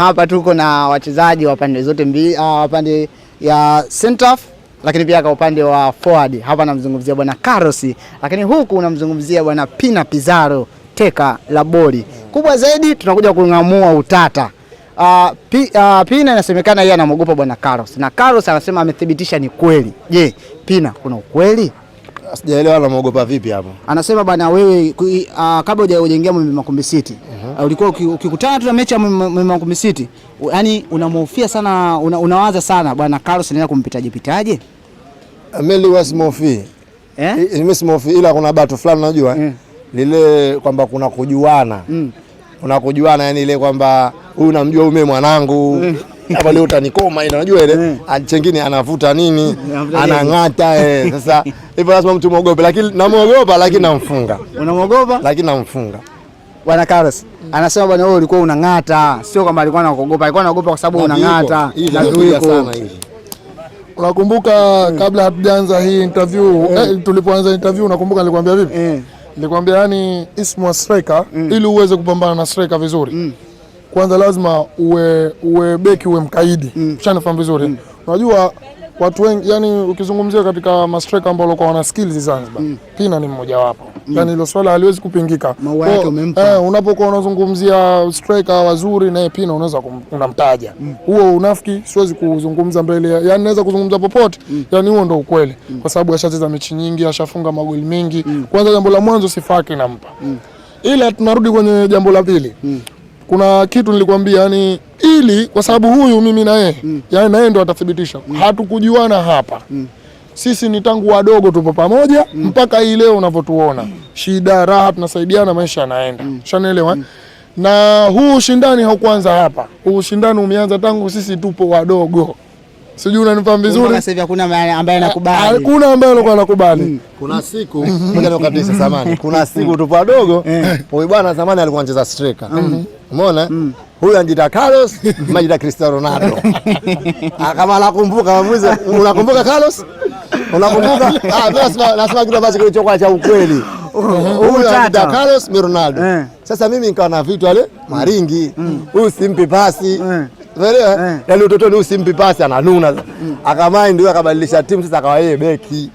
hapa tuko na wachezaji wa pande zote mbili, pande ya center lakini pia kwa upande wa forward. Hapa namzungumzia bwana Carlos, lakini huku unamzungumzia bwana Pina Pizarro, teka la boli. Kubwa zaidi tunakuja kungamua utata. Pina inasemekana yeye anamogopa bwana Carlos, na Carlos anasema amethibitisha ni kweli. Je, Pina kuna ukweli? Sijaelewa anamogopa vipi hapo. Anasema bwana wewe kabla hujaingia Makumbi City, ulikuwa ukikutana tu na mechi ya Makumbi City, yani unamhofia sana, unawaza sana bwana Carlos anaenda kumpitaje? Mimi wasimhofi. Mimi simhofi, ila kuna bato fulani unajua lile kwamba kuna kujuana. Kuna kujuana, yani ile kwamba huyu namjua huyu mwanangu. Hapa leo utanikoma ina unajua ile chengine anavuta nini anang'ata sasa hivyo lazima mtu muogope, lakini namuogopa lakini namfunga. Unamuogopa lakini namfunga. Bwana Carlos anasema bwana wewe ulikuwa unang'ata, sio kama alikuwa anakuogopa, alikuwa anaogopa kwa sababu unang'ata na tuiko sana hivi. Unakumbuka kabla hatujaanza hii interview, tulipoanza interview unakumbuka nilikwambia vipi? Nilikwambia yani ismu wa striker ili uweze kupambana na striker vizuri. Kwanza lazima uwe beki uwe mkaidi. Ushanifahamu vizuri. Unajua watu wengi yani ukizungumzia katika mastrika ambao walikuwa wana skills Zanzibar, Pina ni mmoja wapo. Yani hilo swala haliwezi kupingika. Unapokuwa unazungumzia striker wazuri na Pina unaweza unamtaja. Huo unafiki siwezi kuzungumza mbele. Yani naweza kuzungumza popote. Yani huo ndio ukweli. Kwa sababu ashacheza mechi nyingi, ashafunga magoli mengi. Kwanza jambo la mwanzo sifa yake nampa. Ila tunarudi kwenye jambo la pili. Kuna kitu nilikwambia yani ili kwa sababu huyu mimi na yeye yani na yeye ndo atathibitisha hatukujuana hapa. Sisi ni tangu wadogo tupo pamoja mpaka hii leo unavyotuona. Shida raha tunasaidiana, maisha yanaenda. Ushanielewa? Na huu ushindani haukuanza hapa. Huu ushindani umeanza tangu sisi tupo wadogo. Sijui unanifahamu vizuri. Sasa hivi hakuna ambaye anakubali. Hakuna ambaye alikuwa anakubali. Kuna siku moja nikatisa zamani. Kuna siku tupo wadogo. Huyu bwana zamani alikuwa anacheza striker. Umeona? Huyu anajita Carlos, majita Cristiano Ronaldo. Kama nakumbuka maamuzi, unakumbuka Carlos? Unakumbuka? Nasema kitu ambacho kilichokuwa cha ukweli. Huyu anajita Carlos ni Ronaldo. Sasa mimi nikawa na vitu wale maringi. Huyu simpi pasi. Yaani utotoni usimpi pasi ananuna. Akamai ndio akabadilisha timu sasa akawa yeye beki.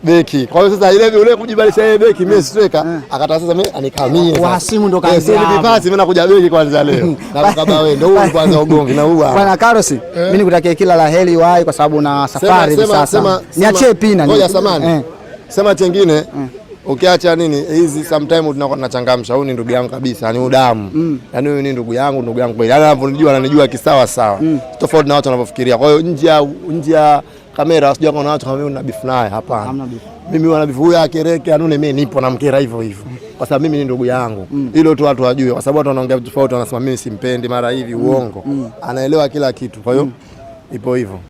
Beki. Kwa hiyo sasa ile ule kujibadilisha yeye beki mimi striker akataka sasa mimi anikamie. Wahasimu ndo kazi yao. Simpi pasi mimi nakuja beki kwanza leo. Na kama wewe ndio huyu kwanza ugomvi na huyu. Bwana Carlos, mimi nikutakia kila la heri wahi kwa sababu na safari sasa. Niachie Pina. Ngoja samani. Sema chengine. Ukiacha nini hizi sometime tunakuwa tunachangamsha. Huyu ni ndugu yangu kabisa, ni udamu. Yaani huyu ni ndugu yangu kweli. Yaani anavyonijua ananijua kisawa sawa. Tofauti na watu wanavyofikiria. Kwa hiyo nje ya kamera sijui kuna watu kama mimi na beef naye, hapana. Hamna beef. Mimi wana beef huyu akereke anune mimi nipo namkera hivyo hivyo. Kwa sababu mimi ni ndugu yangu. Hilo tu watu wajue kwa sababu watu wanaongea tofauti, wanasema mimi simpendi mara hivi uongo. Anaelewa kila kitu. Kwa hiyo ipo hivyo.